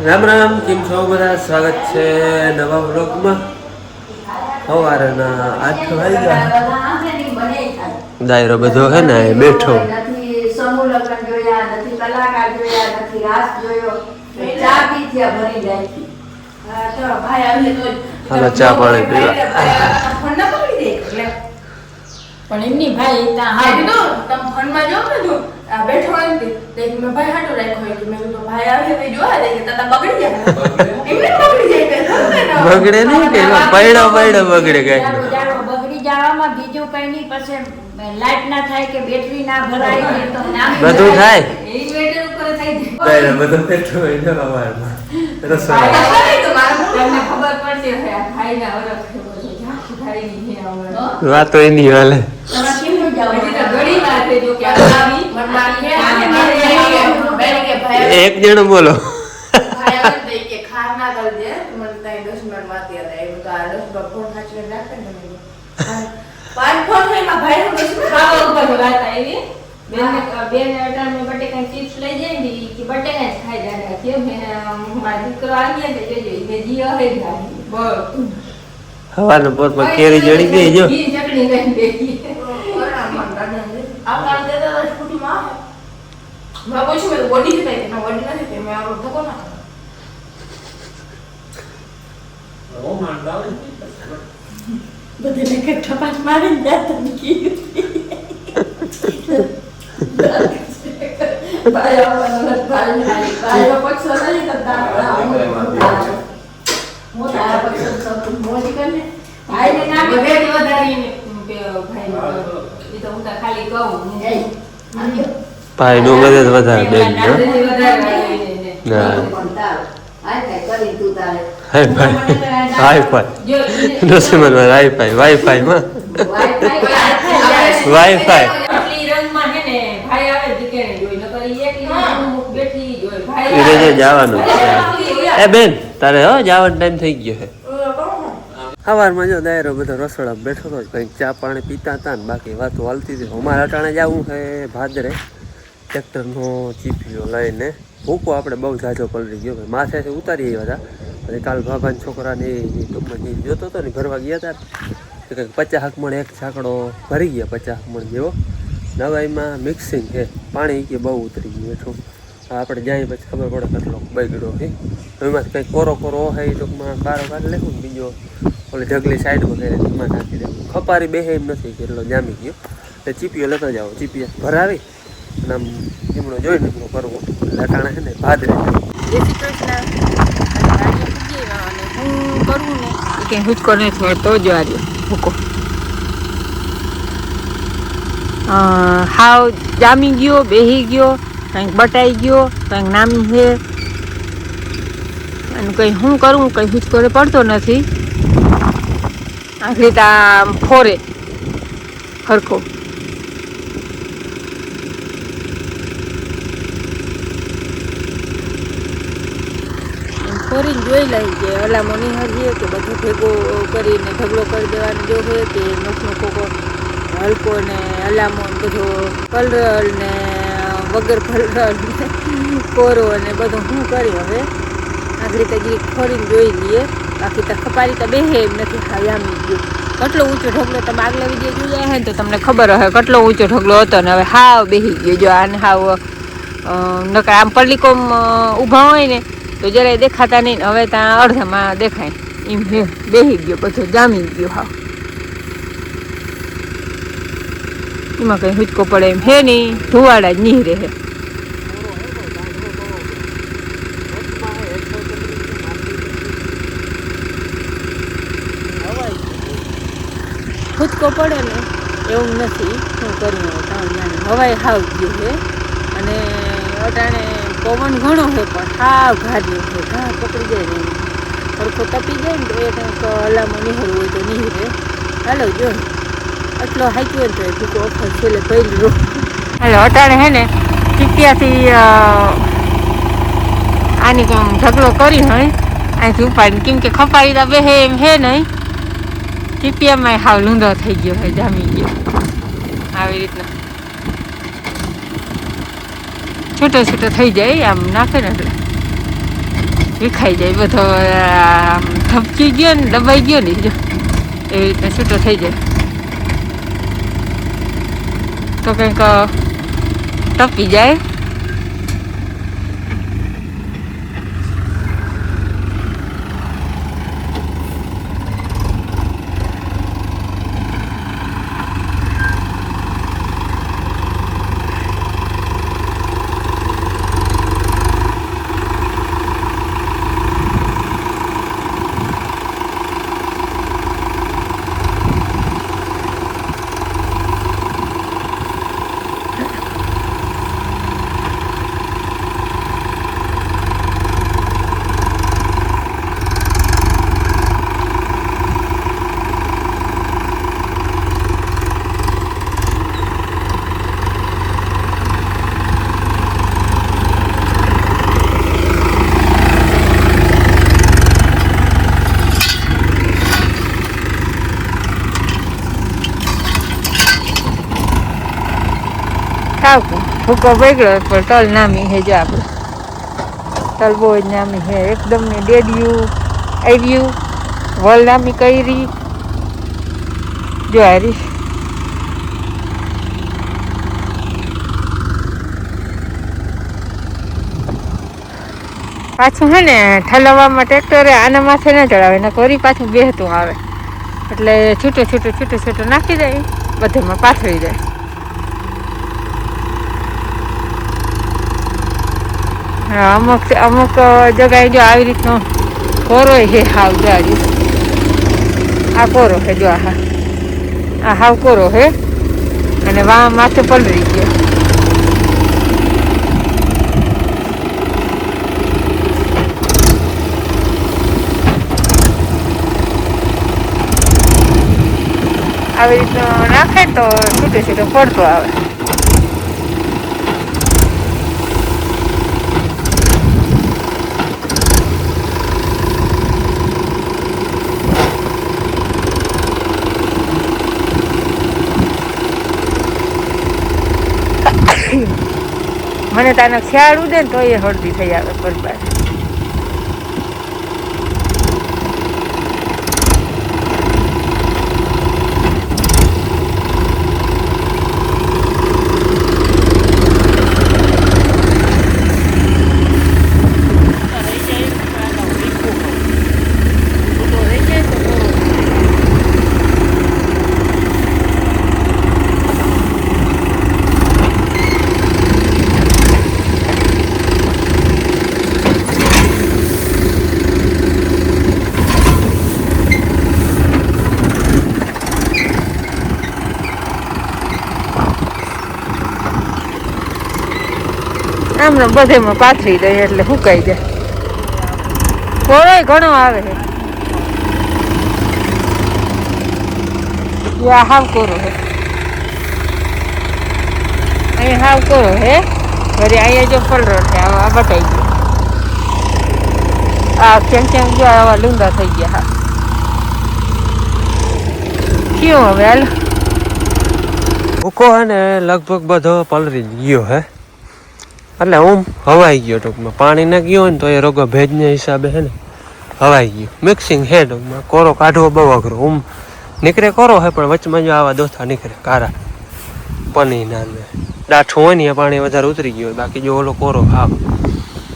રામ રામ, કેમ છો બધા? સ્વાગત છે નવા બ્લોગમાં. સવારના 8 વાગ્યા. દાયરો બધો હે ને બેઠો. સમૂહ લગ્ન જોયા નથી, કલાકાર જોયા નથી, રાસ જોયો, ચા પી થયા ભરી જાય. હાલો ચા પાણી પીવા. પણ એમની ભાઈ ત્યાં તમે ફોનમાં જો ને તું બેઠો હોય ને તે મેં ભાઈ હાટો રાખ્યો કે મેં તો ભાઈ આવે તો જોવા દે કે તતા બગડી જાય એમને બગડી જાય કે બગડે નહીં કે પૈડો બગડે ગાય બગડી જવામાં બીજું કઈ નહીં. પછી લાઈટ ના થાય કે બેટરી ના ભરાય તો બધું થાય ઇન્વર્ટર ઉપર થઈ જાય બધું પેટ્રોલ હોય ને સવારમાં રસોઈ તો મારા તમને ખબર પડશે હે ભાઈ ના ઓળખ ભાઈ ની હે વાતો એની હાલે એક જણો બોલો હવાનો પોરમાં કેરી જડી ગઈ જો ટપાસ મારી ભાઈ નું મદદ વધારે બેન વાઈફાઈ માં જવાનું એ બેન તારે હો જવાનો ટાઈમ થઈ ગયો છે. સવારમાં જો દાયરો બધો રસોડા બેઠો હતો કંઈક ચા પાણી પીતા હતા ને બાકી વાતો હાલતી હતી. અમારે અટાણે જવું છે ભાદરે ટ્રેક્ટરનો ચીપીઓ લઈને. ભૂકો આપણે બહુ ઝાઝો પલરી ગયો ભાઈ, માથેથી ઉતારી આવ્યા હતા. અને કાલ ભાભાના છોકરાને ટૂંકમાં જોતો હતો ને ભરવા ગયા હતા તો કંઈક 50 મણ એક છાકડો ભરી ગયા, 50 મણ જેવો. નવાઈમાં મિક્સિંગ છે, પાણી કે બહુ ઉતરી ગયું બેઠું. આપણે જાય પછી ખબર પડે કેટલો બગડ્યો છે. એમાં કંઈક કોરો હોય એ ટૂંકમાં કારો કાઢી લેવું ને બીજો ઓલી ઢગલી સાઈડમાં કરે એમાં નાખી દેવું. ખપારી બેહે એમ નથી કે એટલો જામી ગયો. એટલે ચીપીઓ લેતા જાઓ, ચીપીઓ ભરાવી અને આમ એમનો જોઈને એમનો કરવો લટાણા છે ને ભાદરે. જય શ્રી કૃષ્ણ. અને હું કરવું ને કે હુચકો નહીં થોડો તો જ આજે ભૂકો હાવ જામી ગયો, બેહી ગયો, કંઈક બટાઈ ગયો, કંઈક નામી છે અને કંઈ હું કરું કંઈ હુચકો પડતો નથી. આખરી આમ ફોરે હરખો ફોરીને જોઈ લઈ કે હલામો નહીં હરીએ કે બધું ભેગો કરીને ઢગલો કરી દેવાનો જો હોય કે નોખનો કોકો હલકો ને હલામો બધો કલર ને વગર કલર ને કોરો ને બધું શું કરી હવે આખરી તજી ફોરીને જોઈ લઈએ. બાકી તો ખપારી તો બેહે એમ નથી જામી ગયો. કેટલો ઊંચો ઢગલો તમે આગલા વિડીયો જોયા હે ને તો તમને ખબર હશે કેટલો ઊંચો ઢગલો હતો ને હવે હાવ બેહી ગયો. જો આને હાવ નકર આમ પલ્લીકોમ ઊભા હોય ને તો જરાય દેખાતા નહીં, હવે ત્યાં અડધામાં દેખાય એમ હે બેહી ગયો, બધો જામી ગયો. હાવ એમાં કંઈ હુચકો પડે એમ હે નહીં, ધુવાડા જ નહીં રહે. હુચકો પડે ને એવું નથી શું કર્યું હવાઈ હાવ ગયું છે અને અટાણે પવન ઘણો છે પણ હાવ ઘાડ્યો છે, ઘા પકડી જાય ને સરખો તપી જાય ને તો એ કંઈક હલામાં નિહળવું હોય તો નિહળે. હાલો જો આટલો હાચ્યો હોય તો એ ભૂકો ઓફર છેલ્લે પહેલું. હાલો અટાણે હે ને ચીપિયાથી આની કામ ઢગલો કરી હોય અહીંથી ઉપાડીને, કેમ કે ખપારી તો બે એમ હે નહીં. ચીપિયામાં હાવ લૂંધો થઈ ગયો હોય, જામી ગયો આવી રીતના છૂટો છૂટો થઈ જાય આમ નાખે ને એટલે વિખાઈ જાય બધો ધબકી ગયો ને દબાઈ ગયો ને જો એવી રીતના છૂટો થઈ જાય તો કંઈક ટપી જાય. ભૂકો બગડ્યો પણ તલ નામી હે જો આપણે તલ બહુ જ નામી હે એકદમ ને ડેડિયું આવ્યું વલ નામી કરી જો હારી પાછું હે ને ઠલવવામાં ટ્રેક્ટરે આના માથે ન ચડાવે ને કોરી પાછું બેહતું આવે એટલે છૂટું છૂટું છૂટું છૂટું નાખી જાય બધેમાં પાથરી જાય. અમુક જગ્યાએ જો આવી રીતનો કોરો હે હાવ જો આ કોરો હે જો આ હાવ કોરો હે અને વા માથે પલરી ગયો. આવી રીતનો નાખે તો છૂટે છૂટો પડતો આવે. મને તાનો ખ્યાલ ઉડે ને તો એ હળદી થઈ આવે બરબાદ. આમ બધેમાં પાથરી દઈએ એટલે સુકાઈ જાય. કોરોય ઘણો આવે છે. હાવ કોરો હે અહીંયા હાવ કોરો હે વળી અહીંયા જો પલરો છે આ બટાઈ ગયો. આ કેમ કેમ જો આવા લૂંગા થઈ ગયા. હા કયું હવે હાલ ભૂકો હે ને લગભગ બધો પલરી ગયો હે એટલે હવાઈ ગયો ટૂંકમાં પાણી ના ગયો ને તો એ રોગો ભેજના હિસાબે હે ને હવાઈ ગયું મિક્સિંગ હે ટૂંકમાં. કોરો કાઢવો બહુ અઘરો નીકળે કોરો હે પણ વચમાં જો આવા દોથા નીકળે કારા પની ના ડાઠું હોય ને એ પાણી વધારે ઉતરી ગયું હોય બાકી જો ઓલો કોરો હાવ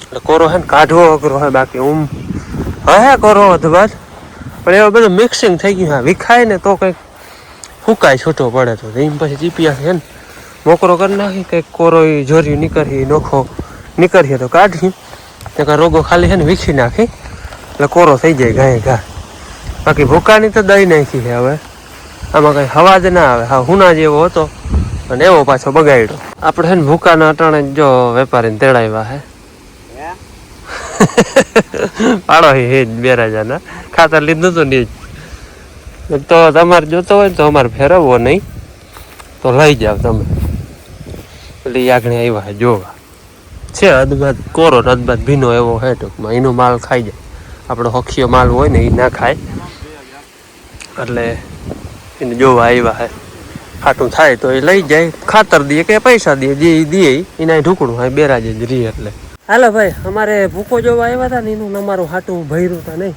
એટલે કોરો હે ને કાઢવો અઘરો હોય બાકી હે કોરો અધબાદ પણ એવા બધું મિક્સિંગ થઈ ગયું. હા વિખાય ને તો કંઈક ફૂકાય છૂટો પડે તો એમ પછી ચીપિયા છે ને મોકરો કરી નાખી કંઈક કોરો જોર્યું નીકળી નોખો નીકળીએ તો કાઢી ત્યાં રોગો ખાલી છે ને વીખી નાખી એટલે કોરો થઈ જાય ગાય ઘા. બાકી ભૂકાની તો દઈ નાખી છે હવે આમાં કંઈ હવા જ ના આવે. હા હુના જેવો હતો અને એવો પાછો બગાડ્યો. આપણે છે ને ભૂકાના અટાણે જો વેપારીને તેડાવ્યા હે પાડો હે બેરાજાના ખાતર લીધું હતું ને તો તમારે જોતો હોય ને તો અમારે ફેરવવો નહીં તો લઈ જાવ તમે. એટલે આગળ આવ્યા જોવા છે અદબાદ કોરો અદબાદ ભીનો એવો હે ટૂંકમાં એનો માલ ખાઈ જાય. આપણો હખીયો માલ હોય ને એ ના ખાય એટલે એને જોવા આવ્યા હે. ખાટું થાય તો એ લઈ જાય ખાતર દે કે પૈસા દે જે દે એના ઢુકડું હોય બેરાજે જ રહી એટલે હાલો ભાઈ, અમારે ભૂકો જોવા આવ્યા હતા ને એનું અમારું હાટું ભર્યું હતા નહીં.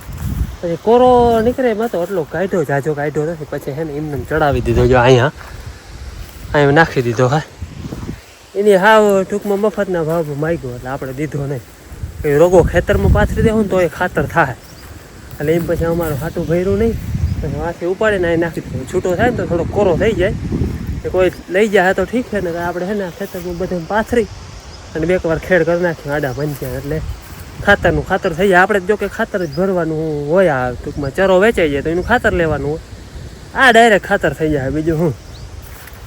પછી કોરો નીકળે એમાં તો એટલો કાઢ્યો જાજો કાઢ્યો નથી. પછી હે ને એમને ચડાવી દીધો જો અહીંયા નાખી દીધો. હા, એની હાવ ટૂંકમાં મફતના ભાવ માગ્યો એટલે આપણે દીધો નહીં. એ રોગો ખેતરમાં પાથરી દેવું ને તો એ ખાતર થાય એટલે એમ પછી અમારું હાટું ભર્યું નહીં. પછી વાંથી ઉપાડીને અહીં નાખી દીધું. છૂટો થાય ને તો થોડો કોરો થઈ જાય. એ કોઈ લઈ જાય તો ઠીક છે ને, આપણે હે ને ખેતરમાં બધે પાથરી અને બે વાર ખેડ કરી નાખ્યું આડા પંચ્યા એટલે ખાતરનું ખાતર થઈ જાય. આપણે જો કે ખાતર જ ભરવાનું હોય. આ ટૂંકમાં ચરો વેચાઈ જાય તો એનું ખાતર લેવાનું હોય. આ ડાયરેક્ટ ખાતર થઈ જાય. બીજું હું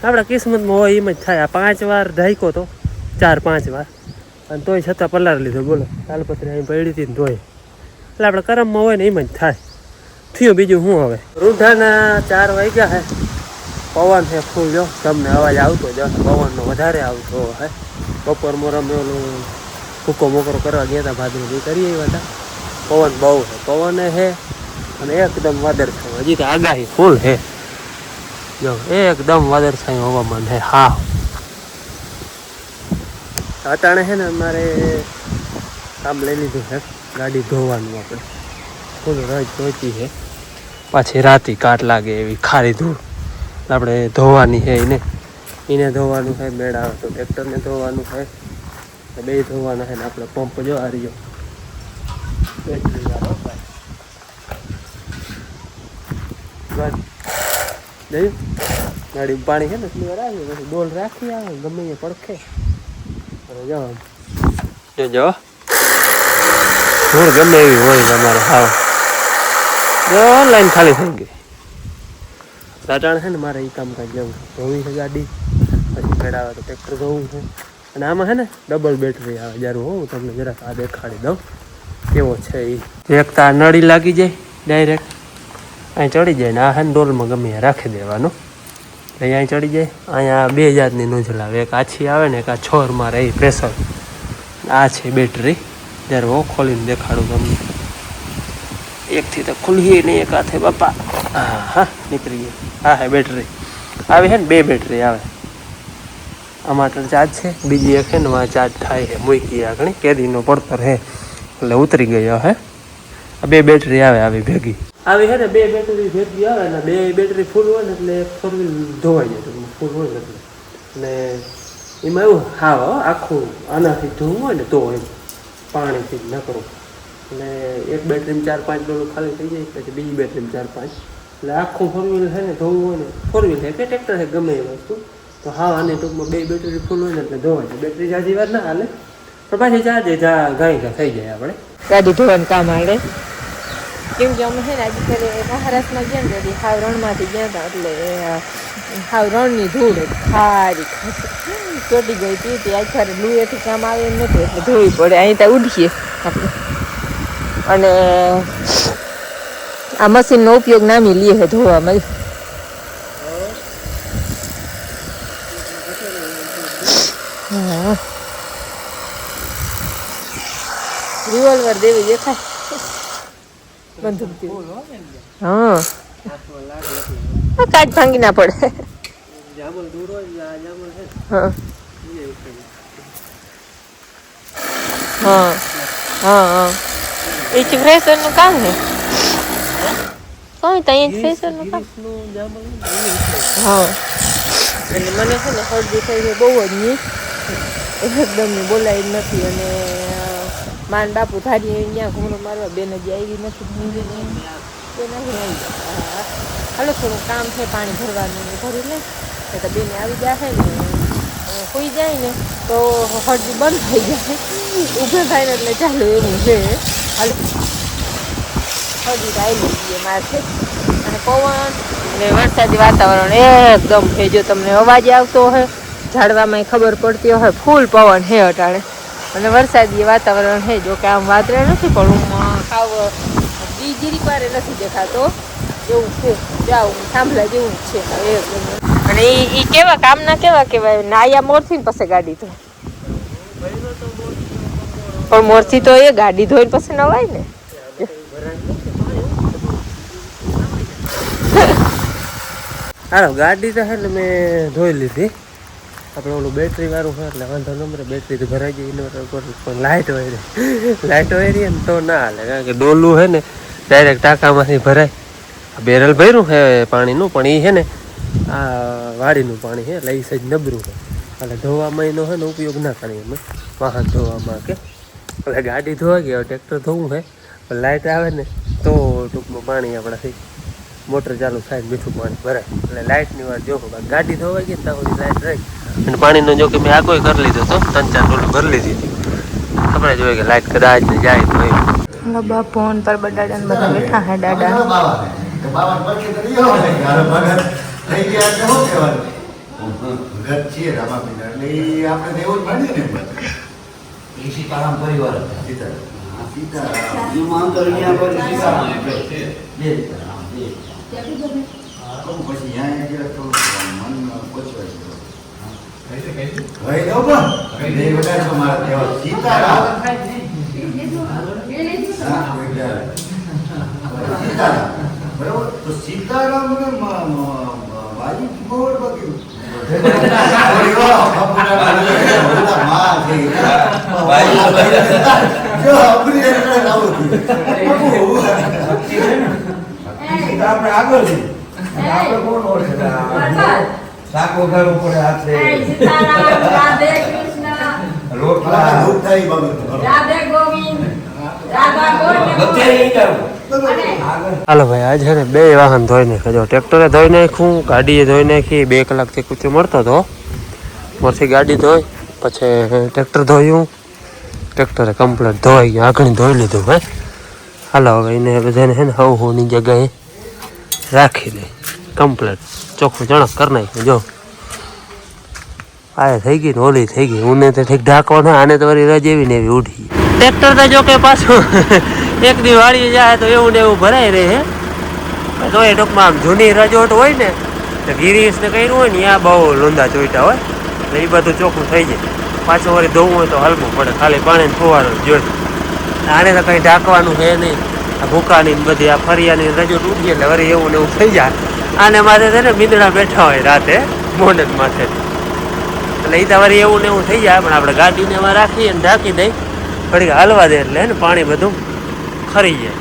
આપણા કિસ્મતમાં હોય એમ જ થાય. આ 5 વાર ઢાંક્યો તો 4-5 વાર અને તોય છતાં પલાર લીધો. બોલો, તાલપત્રી અહીં પડી હતી ને તોય. એટલે આપણે કરમમાં હોય ને એમ જ થાય. થયું બીજું શું હવે. રૂંઢાના 4 વાગ્યા હે. પવન છે ફૂલ. જો તમને અવાજ આવતો જ પવનનો વધારે આવતો હે. બપોર મોરમ ઓલું ભૂકો મોકરો કરવા ગયા હતા, ભાદરું કરી આવ્યા હતા. પવન બહુ છે, પવન છે અને એકદમ વાદળછાયું. હજી તો આગાહી ફૂલ છે. જો એકદમ વાદળછાયું હવામાન છે. હા, અટાણે છે ને અમારે કામ લઈ લીધું છે ગાડી ધોવાનું. આપણે ફૂલ રજ ધોતી છે. પાછી રાતી કાટ લાગે એવી ખારી ધૂળ આપણે ધોવાની છે. એને ધોવાનું છે. મેળ આવે તો ટ્રેક્ટરને ધોવાનું છે. બે ધોવાના છે ને આપણે પંપ જો આ રહ્યો બેટરી વાળો ભાઈ ગાડી પાણી છે ને એટલી વાર આવી પછી ડોલ રાખી આવે ગમે એ પડખે જો ધૂળ ગમે એવી હોય તમારે. હાવ જો લાઈન ખાલી થઈ ગઈ. સાટાણ છે ને મારે એ કામકાજ જવું ધોવી છે ગાડી. પછી મેળાવે તો ટ્રેક્ટર ધોવું છે. અને આમાં છે ને ડબલ બેટરી આવે. જ્યારે હું તમને જરાક આ દેખાડી દઉં કેવો છે એ. એક તો આ નળી લાગી જાય ડાયરેક્ટ અહીં ચડી જાય ને આ છે ને ડોલમાં ગમે રાખી દેવાનું. અહીં ચડી જાય. અહીંયા 2 જાતની નોઝલ આવે. એક આછી આવે ને એક આ છોરમાં રહી પ્રેશર. આ છે બેટરી. જ્યારે હું ખોલીને દેખાડું તમને. એકથી તો ખુલ્લી નહીં, એક હાથે બાપા. હા નીકળી ગઈ. હા હે બેટરી આવે છે ને 2 બેટરી આવે. આમાં ચાર્જ છે. બીજી એક છે ને ચાર્જ થાય છે. મૂકી આ ઘણી કેરીનો પડતર છે એટલે ઉતરી ગયો હે. 2 બેટરી આવે આવી ભેગી. આવી છે ને 2 બેટરી ભેગી આવે ને 2 બેટરી ફૂલ હોય ને એટલે 4 વ્હીલ ધોવાઈ જાય. ફૂલ હોય એટલે અને એમાં એવું હા આખું આનાથી ધોવું હોય ને તો હોય પાણીથી જ ન કરું. અને એક બેટરીમાં 4-5 ડોલો ખાલી થઈ જાય. પછી બીજી બેટરીમાં 4-5 એટલે આખું 4 વ્હીલ છે ને ધોવું હોય ને 4 વ્હીલ છે કે ટ્રેક્ટર છે ગમે એ વસ્તુ તો હા. આને ટૂંકમાં 2 બેટરી ફૂલ હોય ને એટલે ધોવાય છે. બેટરી જાજી વાર ના હાલે પણ પાછી ચાર્જે ગાય થઈ જાય. આપણે ગાડી ધોવાનું કામ આવે. કેમ કે અમે છે ને આજે ફેરે મહારાષ્ટ્રમાં ગયા ને એટલે હાવ રણમાંથી ગયા હતા એટલે હાવ રણની ધૂળ ખારી ચોટી ગઈ હતી. તે આજ ફરે લુએથી કામ આવે એમ નથી એટલે ધોવી પડે. અહીં ત્યાં ઉઠીએ આપણે. અને આ મશીનનો ઉપયોગ નામી લઈએ છે ધોવામાં. હા, રિવોલ્વર દેવી દેખાય બંદૂક. હા, કાચ ભાંગી ના પડે. હા હા હા હા એ જ ફ્રેશરનું કામ છે. કઈ ત્યાં જ ફ્રેશરનું કામ. હા એટલે મને છે ને શરદી થઈ છે બહુ જ નહીં. એકદમ બોલાય નથી. અને માન બાપુ થારી અહીંયા ઘૂમરો મારવા બેન હજી આવી નથી. હાલો થોડું કામ છે પાણી ભરવાનું ભરી લે તો બેને આવી જાય ને સુઈ જાય ને તો હળદી બંધ થઈ જાય. ઊભે થાય ને એટલે ચાલુ એવું છે. હાલો હળદી આવી લઈએ મારે. અને પવન ને વરસાદી વાતાવરણ એકદમ છે. જો તમને અવાજ આવતો હોય ઝાડવામાં ખબર પડતી હોય ફૂલ પવન છે અટાણે. અને વરસાદી વાતાવરણ છે. જો કે આમ વાદળા નથી પણ ખાવ જીરીક વારે નથી દેખાતો એવું છે. જાવ સાંભળા જેવું જ છે. અને એ કેવા કામના કેવા કહેવાય નાયા મોરથી ને પછી ગાડી ધોય. પણ મોરથી તો એ ગાડી ધોઈને પછી નવાય ને. હાલો ગાડી તો છે ને મેં ધોઈ લીધી. આપણે ઓલું બેટરી વાળું હોય એટલે વાંધો નંબર બેટરી તો ભરાઈ ગઈ ઇન્વર્ટર પર પણ લાઇટ હોય રહી ને તો ના હાલે કારણ કે ડોલું છે ને ડાયરેક્ટ ટાંકામાંથી ભરાય બેરલ ભર્યું છે પાણીનું પણ એ છે ને આ વાડીનું પાણી છે એટલે એ સજ નબરું છે એટલે ધોવામાં એનો છે ને ઉપયોગ ના કરીએ અમે વાહન ધોવામાં કે એટલે ગાડી ધોવા ગયા ટ્રેક્ટર ધોવું છે પણ લાઇટ આવે ને તો ટૂંકમાં પાણી આપણાથી મોટર ચાલુ થાય મીઠું પાણી ભરાય એટલે લાઇટની વાત જો ગાડી ધોવા ગઈ ને ત્યાં સુધી લાઇટ રહી અને પાણીનો જો કે મેં આગો કરી લીધો હતો 3-4 ડોલું ભરી લીધી હતી ખબર જ હોય કે લાઇટ કદાચ ને જાય તો हेलो बा फोन पर बड़ा डन बता बैठा है डाडा બાવન પછી તો નહીં હોય ગારો ભગત થઈ ગયા એટલે શું કહેવાનું ભગત છીએ રામાપીર એટલે ઈ આપણે દેવું જ માનીએ ને એ સીતારામ પરિવાર સીતારામ ઈ માંગલિયા પર સીતારામ બે સીતારામ બે તો પછી ન્યાય જે તો મન પોચવાય છે ભાઈ દો પણ બે વડા તો મારા દેવા સીતારામ સીતારામ બરાબર તો સીતારામ ને વાજી મોર બગ્યું શાક વઘારવું પડે હાથે રાધે કૃષ્ણ રોટલા દૂધતાઈ બાબત રાધે ગોવિંદ રાધા ગોવિંદ હાલો ભાઈ આજે છે ને 2 વાહન ધોઈ નાખ્યા ટ્રેક્ટરે ધોઈ નાખ્યું ગાડીએ ધોઈ નાખી 2 કલાકથી કૂચો મળતો હતો પછી ગાડી ધોઈ પછી ટ્રેક્ટર ધોયું ટ્રેક્ટરે કમ્પ્લીટ ધોઈ ગયું આગળ ધોઈ લીધું ભાઈ હાલો હવે એને બધાને છે ને હવની જગ્યાએ રાખી દે કમ્પ્લીટ ચોખ્ખું ચણક કરી નાખ્યું જો આ થઈ ગઈ ને ઓલી થઈ ગઈ હું તો ઠીક ઢાંકવા ના આને તો વળી રજ એવી ને એવી ઉઠી ટ્રેક્ટર તો જો કે પાછું એક દી વાળી જાય તો એવું ને એવું ભરાઈ રહે તો એ ટૂંકમાં આમ જૂની રજોટ હોય ને તો ગિરીશ ને કર્યું હોય ને ત્યાં બહુ લોંદા ચોઈટા હોય એટલે એ બધું ચોખ્ખું થઈ જાય પાછું વળી ધોવું હોય તો હલવું પડે ખાલી પાણીને ફુવાનું જોઈએ આને તો કંઈ ઢાંકવાનું છે નહીં આ ભૂકાની બધી આ ફરિયાની રજોટ ઉઠી એટલે વળી એવું ને એવું થઈ જાય આને માથે છે ને મીંદડા બેઠા હોય રાતે મોડેલ માથે એટલે એ તો વળી એવું ને એવું થઈ જાય પણ આપણે ગાડીને એમાં રાખીએ ને ઢાંકી દઈ ઘડીક હાલવા દે એટલે ને પાણી બધું ખરી જાય